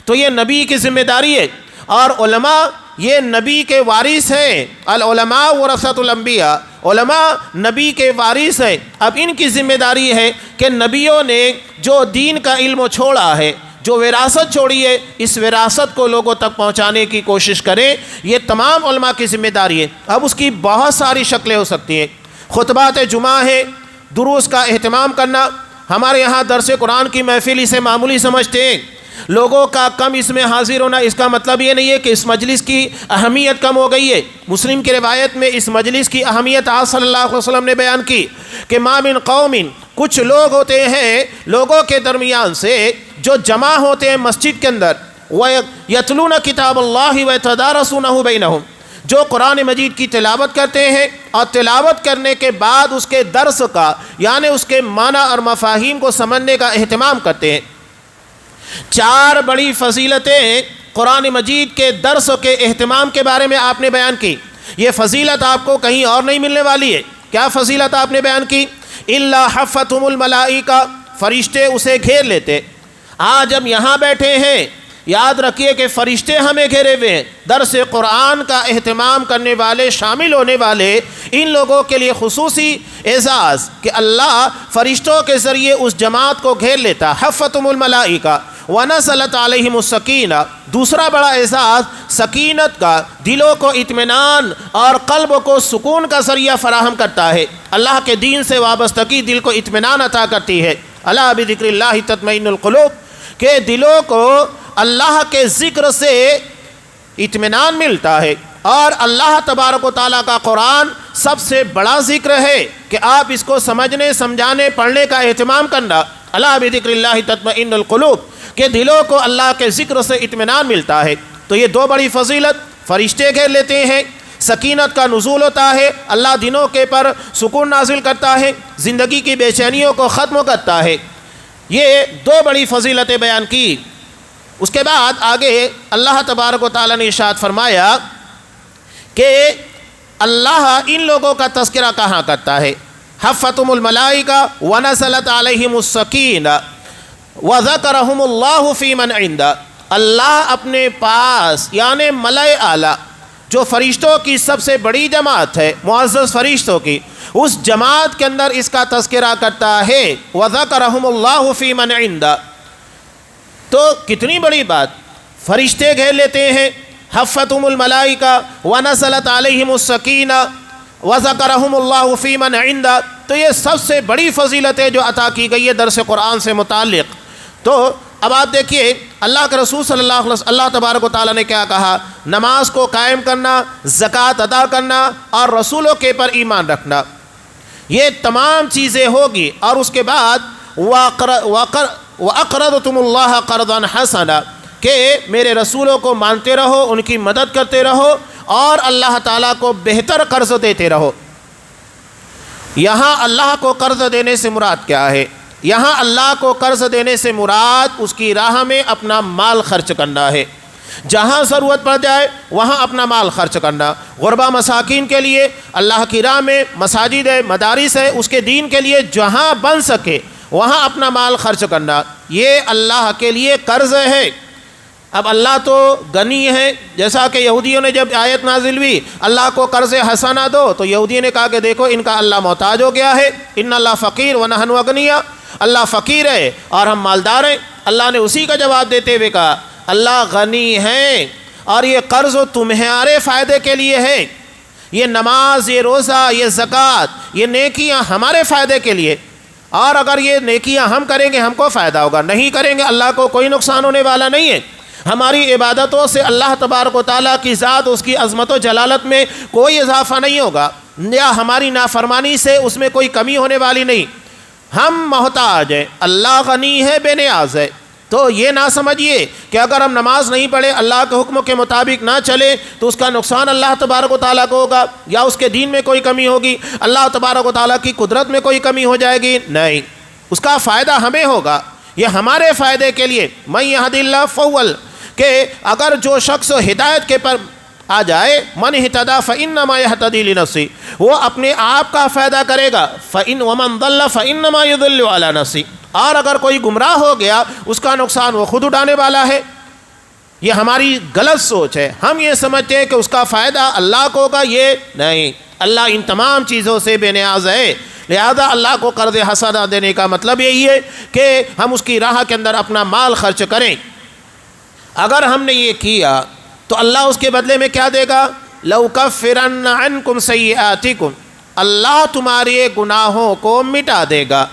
تو یہ نبی کی ذمہ داری ہے، اور علماء یہ نبی کے وارث ہیں۔ العلماء ورثۃ الانبیاء، علماء نبی کے وارث ہیں۔ اب ان کی ذمہ داری ہے کہ نبیوں نے جو دین کا علم چھوڑا ہے، جو وراثت چھوڑی ہے، اس وراثت کو لوگوں تک پہنچانے کی کوشش کریں۔ یہ تمام علماء کی ذمہ داری ہے۔ اب اس کی بہت ساری شکلیں ہو سکتی ہیں۔ خطبات جمعہ ہے، دروس کا اہتمام کرنا۔ ہمارے یہاں درس قرآن کی محفل اسے معمولی سمجھتے ہیں، لوگوں کا کم اس میں حاضر ہونا، اس کا مطلب یہ نہیں ہے کہ اس مجلس کی اہمیت کم ہو گئی ہے۔ مسلم کی روایت میں اس مجلس کی اہمیت آپ صلی اللہ علیہ وسلم نے بیان کی کہ ما من قوم، کچھ لوگ ہوتے ہیں لوگوں کے درمیان سے جو جمع ہوتے ہیں مسجد کے اندر، وَيَتْلُونَ كِتَابَ اللَّهِ وَيَتَدَارَسُونَهُ بَيْنَهُمْ جو قرآن مجید کی تلاوت کرتے ہیں اور تلاوت کرنے کے بعد اس کے درس کا یعنی اس کے معنی اور مفاہیم کو سمجھنے کا اہتمام کرتے ہیں۔ چار بڑی فضیلتیں قرآن مجید کے درس کے اہتمام کے بارے میں آپ نے بیان کی۔ یہ فضیلت آپ کو کہیں اور نہیں ملنے والی ہے۔ کیا فضیلت آپ نے بیان کی؟ إِلَّا حَفَّتْهُمُ الْمَلَائِكَةُ فرشتے اسے گھیر لیتے۔ آج ہم یہاں بیٹھے ہیں، یاد رکھیے کہ فرشتے ہمیں گھیرے ہوئے ہیں۔ درس قرآن کا اہتمام کرنے والے، شامل ہونے والے، ان لوگوں کے لیے خصوصی اعزاز کہ اللہ فرشتوں کے ذریعے اس جماعت کو گھیر لیتا۔ حفتهم الملائکہ ونزلت علیہم السکینہ، دوسرا بڑا اعزاز سکینت کا، دلوں کو اطمینان اور قلب کو سکون کا ذریعہ فراہم کرتا ہے۔ اللہ کے دین سے وابستگی دل کو اطمینان عطا کرتی ہے۔ الا بذکر اللہ تطمئن القلوب کہ دلوں کو اللہ کے ذکر سے اطمینان ملتا ہے، اور اللہ تبارک و تعالیٰ کا قرآن سب سے بڑا ذکر ہے کہ آپ اس کو سمجھنے، سمجھانے، پڑھنے کا اہتمام کرنا۔ الا بذکر اللہ تطمئن القلوب کہ دلوں کو اللہ کے ذکر سے اطمینان ملتا ہے۔ تو یہ دو بڑی فضیلت، فرشتے گھیر لیتے ہیں، سکینت کا نزول ہوتا ہے، اللہ دنوں کے پر سکون نازل کرتا ہے، زندگی کی بے چینیوں کو ختم کرتا ہے۔ یہ دو بڑی فضیلتیں بیان کی۔ اس کے بعد آگے اللہ تبارک و تعالیٰ نے ارشاد فرمایا کہ اللہ ان لوگوں کا تذکرہ کہاں کرتا ہے؟ حفتہم الملائکہ ونزلت علیہم السکینہ وذکرہم اللہ فی من عندہ۔ اللہ اپنے پاس یعنی ملائے اعلیٰ جو فرشتوں کی سب سے بڑی جماعت ہے، معزز فرشتوں کی، اس جماعت کے اندر اس کا تذکرہ کرتا ہے۔ وذکرہم اللہ فی من عندہ، تو کتنی بڑی بات، فرشتے گھیر لیتے ہیں۔ حفتہم الملائکہ ونزلت علیہم السکینہ وذکرہم اللہ فی من عندہ، تو یہ سب سے بڑی فضیلت ہے جو عطا کی گئی ہے درس قرآن سے متعلق۔ تو اب آپ دیکھیے اللہ کے رسول صلی اللہ علیہ وسلم، اللہ تبارک و تعالیٰ نے کیا کہا؟ نماز کو قائم کرنا، زکوٰۃ ادا کرنا اور رسولوں کے پر ایمان رکھنا، یہ تمام چیزیں ہوگی۔ اور اس کے بعد وَأَقْرَضْتُمُ اللَّهَ قَرْضًا حَسَنًا، کہ میرے رسولوں کو مانتے رہو، ان کی مدد کرتے رہو اور اللہ تعالیٰ کو بہتر قرض دیتے رہو۔ یہاں اللہ کو قرض دینے سے مراد کیا ہے؟ یہاں اللہ کو قرض دینے سے مراد اس کی راہ میں اپنا مال خرچ کرنا ہے۔ جہاں ضرورت پڑ جائے وہاں اپنا مال خرچ کرنا، غربا مساکین کے لیے اللہ کی راہ میں، مساجد ہے، مدارس ہے، اس کے دین کے لیے جہاں بن سکے وہاں اپنا مال خرچ کرنا، یہ اللہ کے لیے قرض ہے۔ اب اللہ تو غنی ہے، جیسا کہ یہودیوں نے جب آیت نازل ہوئی اللہ کو قرض حسنہ دو، تو یہودیوں نے کہا کہ دیکھو ان کا اللہ محتاج ہو گیا ہے، ان اللہ فقیر ونحن اغنیاء، اللہ فقیر ہے اور ہم مالدار ہیں۔ اللہ نے اسی کا جواب دیتے ہوئے کہا اللہ غنی ہے اور یہ قرض تمہارے فائدے کے لیے ہے، یہ نماز، یہ روزہ، یہ زکوٰۃ، یہ نیکیاں ہمارے فائدے کے لیے، اور اگر یہ نیکیاں ہم کریں گے ہم کو فائدہ ہوگا، نہیں کریں گے اللہ کو کوئی نقصان ہونے والا نہیں ہے۔ ہماری عبادتوں سے اللہ تبارک و تعالیٰ کی ذات، اس کی عظمت و جلالت میں کوئی اضافہ نہیں ہوگا، یا ہماری نافرمانی سے اس میں کوئی کمی ہونے والی نہیں۔ ہم محتاج ہیں، اللہ غنی ہے، بے نیاز ہے۔ تو یہ نہ سمجھیے کہ اگر ہم نماز نہیں پڑھے، اللہ کے حکم کے مطابق نہ چلے تو اس کا نقصان اللہ تبارک و تعالیٰ کو ہوگا، یا اس کے دین میں کوئی کمی ہوگی، اللہ تبارک و تعالیٰ کی قدرت میں کوئی کمی ہو جائے گی، نہیں، اس کا فائدہ ہمیں ہوگا، یہ ہمارے فائدے کے لیے۔ من یہد اللہ فہو، کہ اگر جو شخص ہدایت کے پر آ جائے، من اہتدی فانما یہتدی لنفسہ، وہ اپنے آپ کا فائدہ کرے گا، ومن ضل فانما یضل علی نفسہ، اور اگر کوئی گمراہ ہو گیا اس کا نقصان وہ خود اٹھانے والا ہے۔ یہ ہماری غلط سوچ ہے، ہم یہ سمجھتے ہیں کہ اس کا فائدہ اللہ کو ہوگا، یہ نہیں، اللہ ان تمام چیزوں سے بے نیاز ہے۔ لہذا اللہ کو قرض حسنہ دینے کا مطلب یہی ہے کہ ہم اس کی راہ کے اندر اپنا مال خرچ کریں۔ اگر ہم نے یہ کیا تو اللہ اس کے بدلے میں کیا دے گا؟ لَأُكَفِّرَنَّ عَنْكُمْ سَيِّئَاتِكُمْ، اللہ تمہارے گناہوں کو مٹا دے گا،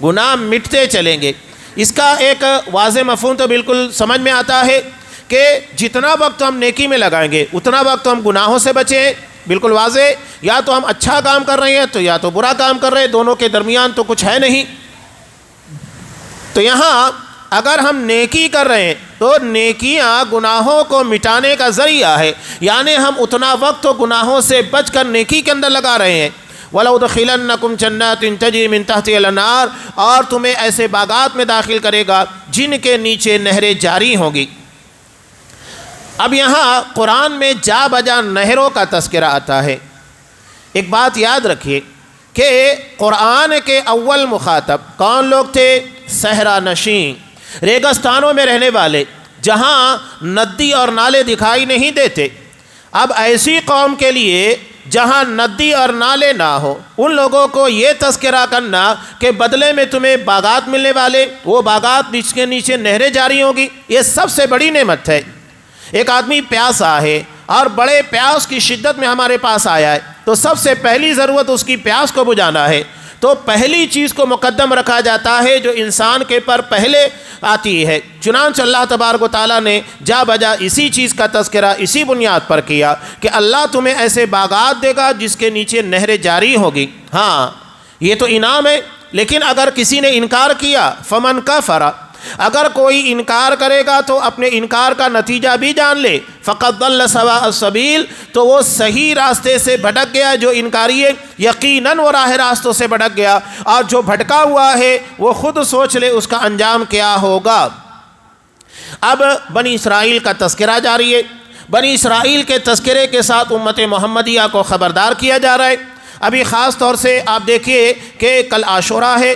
گناہ مٹتے چلیں گے۔ اس کا ایک واضح مفہوم تو بالکل سمجھ میں آتا ہے کہ جتنا وقت ہم نیکی میں لگائیں گے اتنا وقت ہم گناہوں سے بچیں، بالکل واضح۔ یا تو ہم اچھا کام کر رہے ہیں تو یا تو برا کام کر رہے ہیں، دونوں کے درمیان تو کچھ ہے نہیں۔ تو یہاں اگر ہم نیکی کر رہے ہیں تو نیکیاں گناہوں کو مٹانے کا ذریعہ ہے، یعنی ہم اتنا وقت گناہوں سے بچ کر نیکی کے اندر لگا رہے ہیں۔ وَلَأُدْخِلَنَّكُمْ جَنَّاتٍ تَجْرِي مِن تَحْتِهَا الْأَنْهَارُ، اور تمہیں ایسے باغات میں داخل کرے گا جن کے نیچے نہریں جاری ہوں گی۔ اب یہاں قرآن میں جا بجا نہروں کا تذکرہ آتا ہے۔ ایک بات یاد رکھیے کہ قرآن کے اول مخاطب کون لوگ تھے؟ صحرا نشین، ریگستانوں میں رہنے والے، جہاں ندی اور نالے دکھائی نہیں دیتے۔ اب ایسی قوم کے لیے جہاں ندی اور نالے نہ ہو، ان لوگوں کو یہ تذکرہ کرنا کہ بدلے میں تمہیں باغات ملنے والے، وہ باغات جس کے نیچے نہریں جاری ہوگی، یہ سب سے بڑی نعمت ہے۔ ایک آدمی پیاسا ہے اور بڑے پیاس کی شدت میں ہمارے پاس آیا ہے، تو سب سے پہلی ضرورت اس کی پیاس کو بجھانا ہے، تو پہلی چیز کو مقدم رکھا جاتا ہے جو انسان کے پر پہلے آتی ہے۔ چنانچہ اللہ تبارک و تعالیٰ نے جا بجا اسی چیز کا تذکرہ اسی بنیاد پر کیا کہ اللہ تمہیں ایسے باغات دے گا جس کے نیچے نہریں جاری ہوگی۔ ہاں یہ تو انعام ہے، لیکن اگر کسی نے انکار کیا، فمن کفر، اگر کوئی انکار کرے گا تو اپنے انکار کا نتیجہ بھی جان لے، فقط ضل سواء السبیل، تو وہ صحیح راستے سے بھٹک گیا جو انکاری ہے، یقیناً وہ راہ راستوں سے بھٹک گیا، اور جو بھٹکا ہوا ہے وہ خود سوچ لے اس کا انجام کیا ہوگا۔ اب بنی اسرائیل کا تذکرہ جاری ہے۔ بنی اسرائیل کے تذکرے کے ساتھ امت محمدیہ کو خبردار کیا جا رہا ہے۔ ابھی خاص طور سے آپ دیکھیے کہ کل عاشوراء ہے۔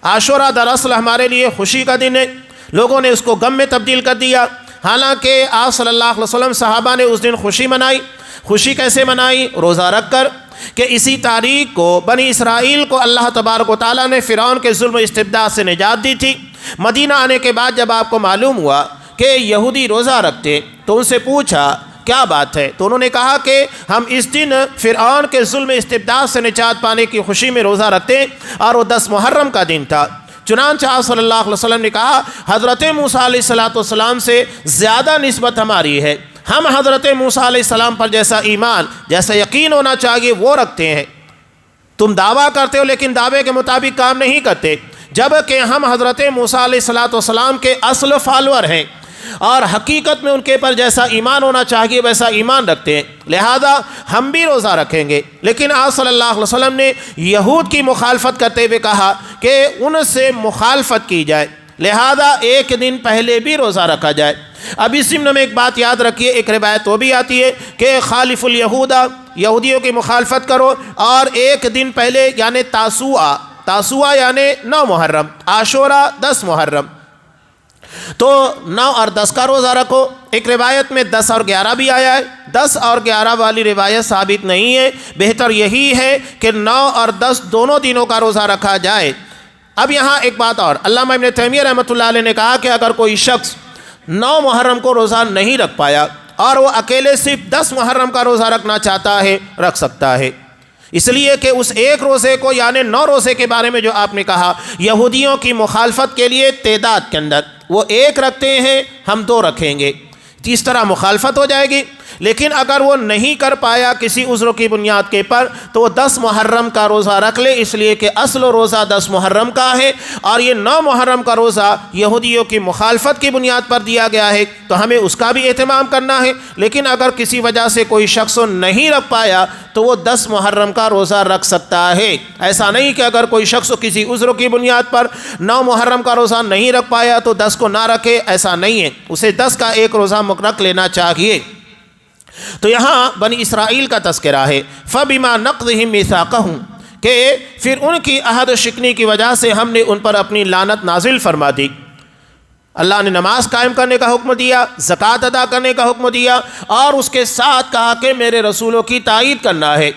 عاشوراء دراصل ہمارے لیے خوشی کا دن ہے، لوگوں نے اس کو غم میں تبدیل کر دیا، حالانکہ آپ صلی اللہ علیہ وسلم صحابہ نے اس دن خوشی منائی۔ خوشی کیسے منائی؟ روزہ رکھ کر، کہ اسی تاریخ کو بنی اسرائیل کو اللہ تبارک و تعالیٰ نے فرعون کے ظلم و استبداد سے نجات دی تھی۔ مدینہ آنے کے بعد جب آپ کو معلوم ہوا کہ یہودی روزہ رکھتے تو ان سے پوچھا کیا بات ہے، تو انہوں نے کہا کہ ہم اس دن فرعون کے ظلم استبداد سے نجات پانے کی خوشی میں روزہ رکھتے، اور وہ 10 محرم کا دن تھا۔ چنانچہ آپ صلی اللہ علیہ وسلم نے کہا حضرت موسیٰ علیہ السلام سے زیادہ نسبت ہماری ہے، ہم حضرت موسیٰ علیہ السلام پر جیسا ایمان، جیسا یقین ہونا چاہیے وہ رکھتے ہیں۔ تم دعویٰ کرتے ہو لیکن دعوے کے مطابق کام نہیں کرتے، جبکہ ہم حضرت موسیٰ علیہ السلام کے اصل فالور ہیں، اور حقیقت میں ان کے پر جیسا ایمان ہونا چاہیے ویسا ایمان رکھتے ہیں، لہذا ہم بھی روزہ رکھیں گے۔ لیکن آپ صلی اللہ علیہ وسلم نے یہود کی مخالفت کرتے ہوئے کہا کہ ان سے مخالفت کی جائے، لہذا ایک دن پہلے بھی روزہ رکھا جائے۔ اب اس ضمن میں ایک بات یاد رکھیے، ایک روایت وہ بھی آتی ہے کہ خالف الیہودا، یہودیوں کی مخالفت کرو، اور ایک دن پہلے یعنی تاسوعہ یعنی 9 محرم، عاشوراء 10 محرم، تو 9 اور 10 کا روزہ رکھو۔ ایک روایت میں 10 اور 11 بھی آیا ہے، 10 اور 11 والی روایت ثابت نہیں ہے، بہتر یہی ہے کہ 9 اور 10 دونوں دنوں کا روزہ رکھا جائے۔ اب یہاں ایک بات اور، علامہ ابن تیمیہ رحمۃ اللہ علیہ نے کہا کہ اگر کوئی شخص 9 محرم کو روزہ نہیں رکھ پایا اور وہ اکیلے صرف 10 محرم کا روزہ رکھنا چاہتا ہے، رکھ سکتا ہے، اس لیے کہ اس ایک روزے کو یعنی 9 روزے کے بارے میں جو آپ نے کہا، یہودیوں کی مخالفت کے لیے تعداد کے اندر وہ 1 رکھتے ہیں، ہم 2 رکھیں گے، اس طرح مخالفت ہو جائے گی۔ لیکن اگر وہ نہیں کر پایا کسی عذر کی بنیاد کے پر تو وہ 10 محرم کا روزہ رکھ لے، اس لیے کہ اصل روزہ 10 محرم کا ہے، اور یہ 9 محرم کا روزہ یہودیوں کی مخالفت کی بنیاد پر دیا گیا ہے، تو ہمیں اس کا بھی اہتمام کرنا ہے۔ لیکن اگر کسی وجہ سے کوئی شخص نہیں رکھ پایا تو وہ 10 محرم کا روزہ رکھ سکتا ہے۔ ایسا نہیں کہ اگر کوئی شخص کسی عذر کی بنیاد پر 9 محرم کا روزہ نہیں رکھ پایا تو 10 کو نہ رکھے، ایسا نہیں ہے، اسے 10 کا ایک روزہ رکھ لینا چاہیے۔ تو یہاں بنی اسرائیل کا تذکرہ ہے، فَبِمَا نَقْضِهِمْ مِيثَاقَهُمْ، کہ پھر ان کی عہد شکنی کی وجہ سے ہم نے ان پر اپنی لعنت نازل فرما دی۔ اللہ نے نماز قائم کرنے کا حکم دیا، زکوٰۃ ادا کرنے کا حکم دیا، اور اس کے ساتھ کہا کہ میرے رسولوں کی تائید کرنا ہے۔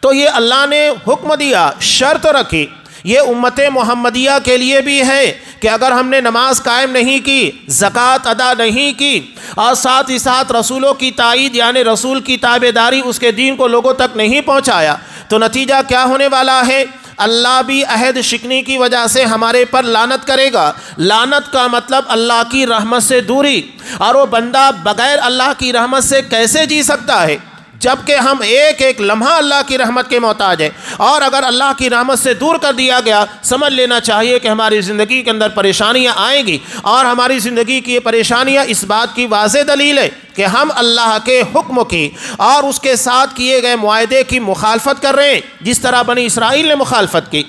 تو یہ اللہ نے حکم دیا، شرط رکھی، یہ امت محمدیہ کے لیے بھی ہے کہ اگر ہم نے نماز قائم نہیں کی، زکوٰۃ ادا نہیں کی، اور ساتھ ہی ساتھ رسولوں کی تائید یعنی رسول کی تابعداری، اس کے دین کو لوگوں تک نہیں پہنچایا، تو نتیجہ کیا ہونے والا ہے؟ اللہ بھی عہد شکنی کی وجہ سے ہمارے پر لعنت کرے گا۔ لعنت کا مطلب اللہ کی رحمت سے دوری، اور وہ بندہ بغیر اللہ کی رحمت سے کیسے جی سکتا ہے جبکہ ہم ایک ایک لمحہ اللہ کی رحمت کے محتاج ہیں، اور اگر اللہ کی رحمت سے دور کر دیا گیا، سمجھ لینا چاہیے کہ ہماری زندگی کے اندر پریشانیاں آئیں گی، اور ہماری زندگی کی یہ پریشانیاں اس بات کی واضح دلیل ہے کہ ہم اللہ کے حکم کی اور اس کے ساتھ کیے گئے معاہدے کی مخالفت کر رہے ہیں، جس طرح بنی اسرائیل نے مخالفت کی۔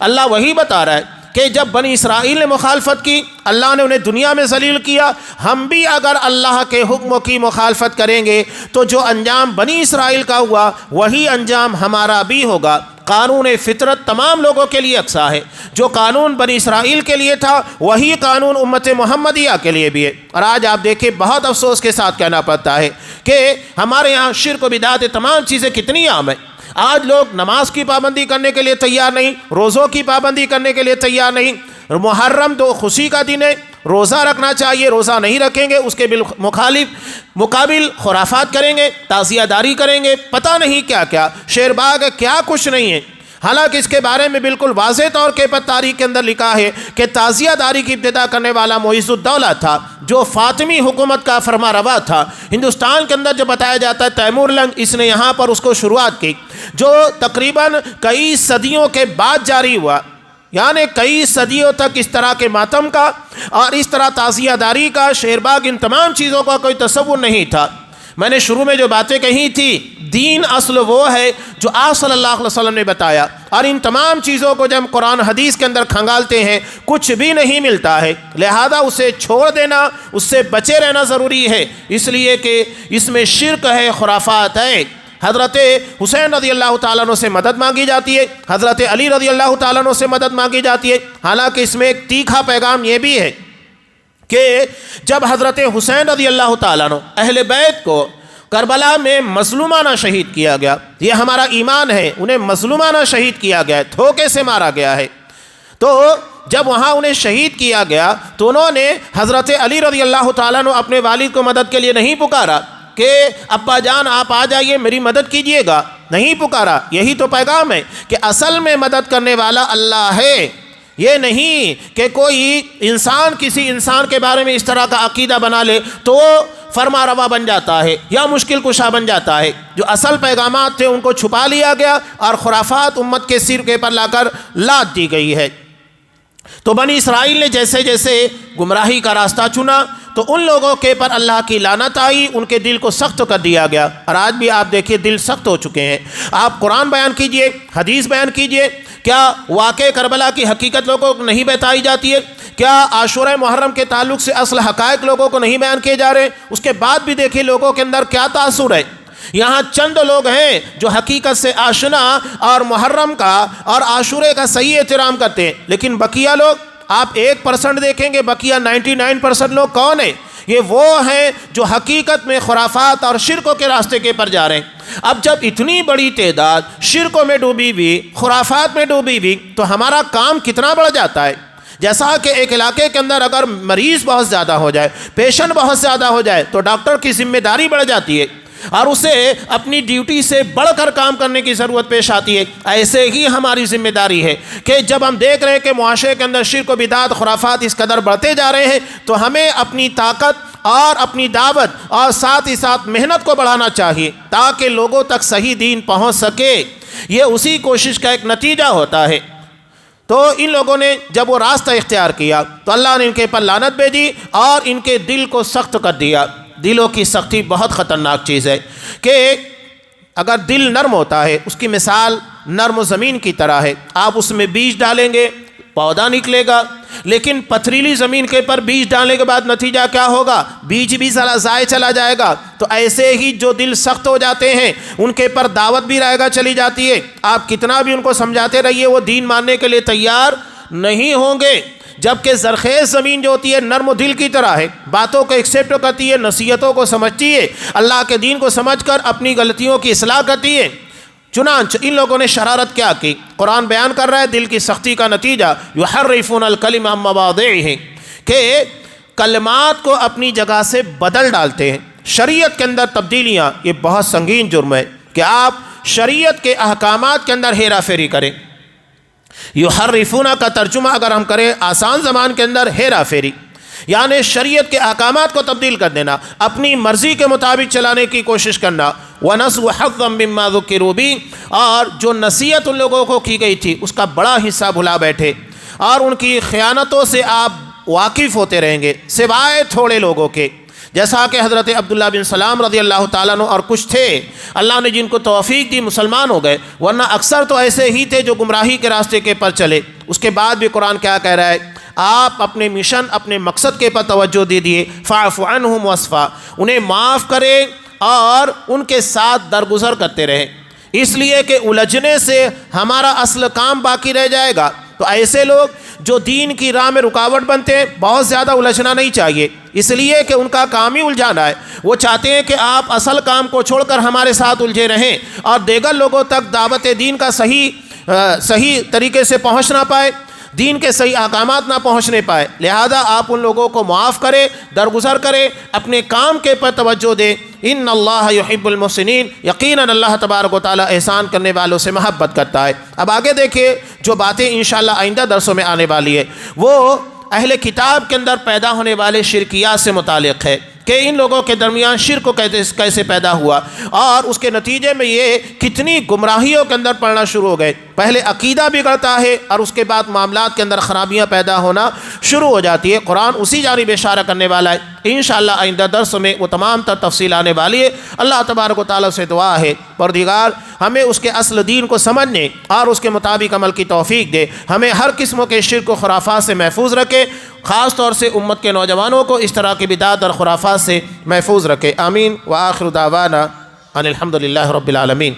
اللہ وہی بتا رہا ہے کہ جب بنی اسرائیل نے مخالفت کی، اللہ نے انہیں دنیا میں ذلیل کیا، ہم بھی اگر اللہ کے حکم کی مخالفت کریں گے تو جو انجام بنی اسرائیل کا ہوا وہی انجام ہمارا بھی ہوگا۔ قانون فطرت تمام لوگوں کے لیے یکساں ہے، جو قانون بنی اسرائیل کے لیے تھا وہی قانون امت محمدیہ کے لیے بھی ہے۔ اور آج آپ دیکھیں، بہت افسوس کے ساتھ کہنا پڑتا ہے کہ ہمارے یہاں شرک و بدعت تمام چیزیں کتنی عام ہیں۔ آج لوگ نماز کی پابندی کرنے کے لیے تیار نہیں، روزوں کی پابندی کرنے کے لیے تیار نہیں۔ محرم تو خوشی کا دن ہے، روزہ رکھنا چاہیے، روزہ نہیں رکھیں گے، اس کے مقابل خرافات کریں گے، تعزیہ داری کریں گے، پتہ نہیں کیا کیا، شیر باغ کیا کچھ نہیں ہے۔ حالانکہ اس کے بارے میں بالکل واضح طور کے پر تاریخ کے اندر لکھا ہے کہ تعزیہ داری کی ابتدا کرنے والا معیز الدولہ تھا، جو فاطمی حکومت کا فرما روا تھا۔ ہندوستان کے اندر جو بتایا جاتا ہے تیمور لنگ، اس نے یہاں پر اس کو شروعات کی، جو تقریباً کئی صدیوں کے بعد جاری ہوا۔ یعنی کئی صدیوں تک اس طرح کے ماتم کا اور اس طرح تعزیہ داری کا، شیر باغ، ان تمام چیزوں کا کوئی تصور نہیں تھا۔ میں نے شروع میں جو باتیں کہی تھی، دین اصل وہ ہے جو آپ صلی اللہ علیہ وسلم نے بتایا، اور ان تمام چیزوں کو جب قرآن حدیث کے اندر کھنگالتے ہیں کچھ بھی نہیں ملتا ہے، لہذا اسے چھوڑ دینا، اس سے بچے رہنا ضروری ہے، اس لیے کہ اس میں شرک ہے، خرافات ہے۔ حضرت حسین رضی اللہ تعالیٰ عنہ سے مدد مانگی جاتی ہے، حضرت علی رضی اللہ تعالیٰ عنہ سے مدد مانگی جاتی ہے، حالانکہ اس میں ایک تیکھا پیغام یہ بھی ہے کہ جب حضرت حسین رضی اللہ تعالیٰ عنہ اہل بیت کو کربلا میں مظلومانہ شہید کیا گیا، یہ ہمارا ایمان ہے، انہیں مظلومانہ شہید کیا گیا ہے، دھوکے سے مارا گیا ہے، تو جب وہاں انہیں شہید کیا گیا تو انہوں نے حضرت علی رضی اللہ تعالیٰ عنہ اپنے والد کو مدد کے لیے نہیں پکارا کہ ابا جان آپ آ جائیے میری مدد کیجئے گا، نہیں پکارا۔ یہی تو پیغام ہے کہ اصل میں مدد کرنے والا اللہ ہے، یہ نہیں کہ کوئی انسان کسی انسان کے بارے میں اس طرح کا عقیدہ بنا لے تو فرما روا بن جاتا ہے یا مشکل کشا بن جاتا ہے۔ جو اصل پیغامات تھے ان کو چھپا لیا گیا اور خرافات امت کے سر کے پر لا کر لاد دی گئی ہے۔ تو بنی اسرائیل نے جیسے جیسے گمراہی کا راستہ چنا تو ان لوگوں کے پر اللہ کی لعنت آئی، ان کے دل کو سخت کر دیا گیا، اور آج بھی آپ دیکھیے دل سخت ہو چکے ہیں۔ آپ قرآن بیان کیجئے، حدیث بیان کیجئے، کیا واقع کربلا کی حقیقت لوگوں کو نہیں بتائی جاتی ہے؟ کیا عاشورہ محرم کے تعلق سے اصل حقائق لوگوں کو نہیں بیان کیے جا رہے؟ اس کے بعد بھی دیکھیے لوگوں کے اندر کیا تاثر ہے۔ یہاں چند لوگ ہیں جو حقیقت سے آشنا اور محرم کا اور عاشورے کا صحیح احترام کرتے ہیں، لیکن بقیہ لوگ آپ 1% دیکھیں گے، بقیہ 99% لوگ کون ہیں؟ یہ وہ ہیں جو حقیقت میں خرافات اور شرکوں کے راستے کے پر جا رہے ہیں۔ اب جب اتنی بڑی تعداد شرکوں میں ڈوبی بھی، خرافات میں ڈوبی بھی، تو ہمارا کام کتنا بڑھ جاتا ہے۔ جیسا کہ ایک علاقے کے اندر اگر مریض بہت زیادہ ہو جائے، پیشنٹ بہت زیادہ ہو جائے تو ڈاکٹر کی ذمہ داری بڑھ جاتی ہے اور اسے اپنی ڈیوٹی سے بڑھ کر کام کرنے کی ضرورت پیش آتی ہے۔ ایسے ہی ہماری ذمہ داری ہے کہ جب ہم دیکھ رہے ہیں کہ معاشرے کے اندر شرک و بدعت، خرافات اس قدر بڑھتے جا رہے ہیں تو ہمیں اپنی طاقت اور اپنی دعوت اور ساتھ ہی ساتھ محنت کو بڑھانا چاہیے تاکہ لوگوں تک صحیح دین پہنچ سکے۔ یہ اسی کوشش کا ایک نتیجہ ہوتا ہے۔ تو ان لوگوں نے جب وہ راستہ اختیار کیا تو اللہ نے ان کے پر لعنت بھیجی اور ان کے دل کو سخت کر دیا۔ دلوں کی سختی بہت خطرناک چیز ہے کہ اگر دل نرم ہوتا ہے، اس کی مثال نرم و زمین کی طرح ہے، آپ اس میں بیج ڈالیں گے پودا نکلے گا، لیکن پتھریلی زمین کے پر بیج ڈالنے کے بعد نتیجہ کیا ہوگا؟ بیج بھی ضائع چلا جائے گا۔ تو ایسے ہی جو دل سخت ہو جاتے ہیں ان کے پر دعوت بھی رائے گا چلی جاتی ہے، آپ کتنا بھی ان کو سمجھاتے رہیے وہ دین ماننے کے لیے تیار نہیں ہوں گے۔ جبکہ زرخیز زمین جو ہوتی ہے نرم و دل کی طرح ہے، باتوں کو ایکسیپٹ کرتی ہے، نصیحتوں کو سمجھتی ہے، اللہ کے دین کو سمجھ کر اپنی غلطیوں کی اصلاح کرتی ہے۔ چنانچہ ان لوگوں نے شرارت کیا کی؟ قرآن بیان کر رہا ہے دل کی سختی کا نتیجہ یحرفون الکلم عن مواضعہ، کہ کلمات کو اپنی جگہ سے بدل ڈالتے ہیں۔ شریعت کے اندر تبدیلیاں یہ بہت سنگین جرم ہے کہ آپ شریعت کے احکامات کے اندر ہیرا پھیری کریں۔ یحرفون کا ترجمہ اگر ہم کریں آسان زبان کے اندر ہیرا پھیری، یعنی شریعت کے احکامات کو تبدیل کر دینا، اپنی مرضی کے مطابق چلانے کی کوشش کرنا۔ وَنَسُوا حَظًّا مِّمَّا ذُكِّرُوا بِهِ، اور جو نصیحت ان لوگوں کو کی گئی تھی اس کا بڑا حصہ بھلا بیٹھے اور ان کی خیانتوں سے آپ واقف ہوتے رہیں گے سوائے تھوڑے لوگوں کے، جیسا کہ حضرت عبداللہ بن سلام رضی اللہ تعالیٰ عنہ اور کچھ تھے اللہ نے جن کو توفیق دی مسلمان ہو گئے، ورنہ اکثر تو ایسے ہی تھے جو گمراہی کے راستے کے پر چلے۔ اس کے بعد بھی قرآن کیا کہہ رہا ہے؟ آپ اپنے مشن، اپنے مقصد کے پر توجہ دے دیے، فاعف عنہم واصفح، انہیں معاف کریں اور ان کے ساتھ درگزر کرتے رہیں، اس لیے کہ الجھنے سے ہمارا اصل کام باقی رہ جائے گا۔ تو ایسے لوگ جو دین کی راہ میں رکاوٹ بنتے ہیں بہت زیادہ الجھنا نہیں چاہیے، اس لیے کہ ان کا کام ہی الجھانا ہے۔ وہ چاہتے ہیں کہ آپ اصل کام کو چھوڑ کر ہمارے ساتھ الجھے رہیں اور دیگر لوگوں تک دعوت دین کا صحیح طریقے سے پہنچ نہ پائے، دین کے صحیح احکامات نہ پہنچنے پائے۔ لہذا آپ ان لوگوں کو معاف کریں، درگزر کریں، اپنے کام کے پر توجہ دیں۔ ان اللہ یحب المحسنین، یقیناً اللہ تبارک و تعالی احسان کرنے والوں سے محبت کرتا ہے۔ اب آگے دیکھیں جو باتیں انشاءاللہ آئندہ درسوں میں آنے والی ہے وہ اہل کتاب کے اندر پیدا ہونے والے شرکیات سے متعلق ہے کہ ان لوگوں کے درمیان شرک کیسے پیدا ہوا، اور اس کے نتیجے میں یہ کتنی گمراہیوں کے اندر پڑنا شروع ہو گئے۔ پہلے عقیدہ بگڑتا ہے اور اس کے بعد معاملات کے اندر خرابیاں پیدا ہونا شروع ہو جاتی ہے۔ قرآن اسی جانب اشارہ کرنے والا ہے۔ انشاءاللہ آئندہ درس میں وہ تمام تر تفصیل آنے والی ہے۔ اللہ تبارک و تعالیٰ سے دعا ہے پروردگار ہمیں اس کے اصل دین کو سمجھنے اور اس کے مطابق عمل کی توفیق دے، ہمیں ہر قسم کے شرک و خرافات سے محفوظ رکھے، خاص طور سے امت کے نوجوانوں کو اس طرح کی بدعات اور خرافات سے محفوظ رکھے۔ آمین۔ وآخر دعوانا ان الحمد للہ رب العالمین۔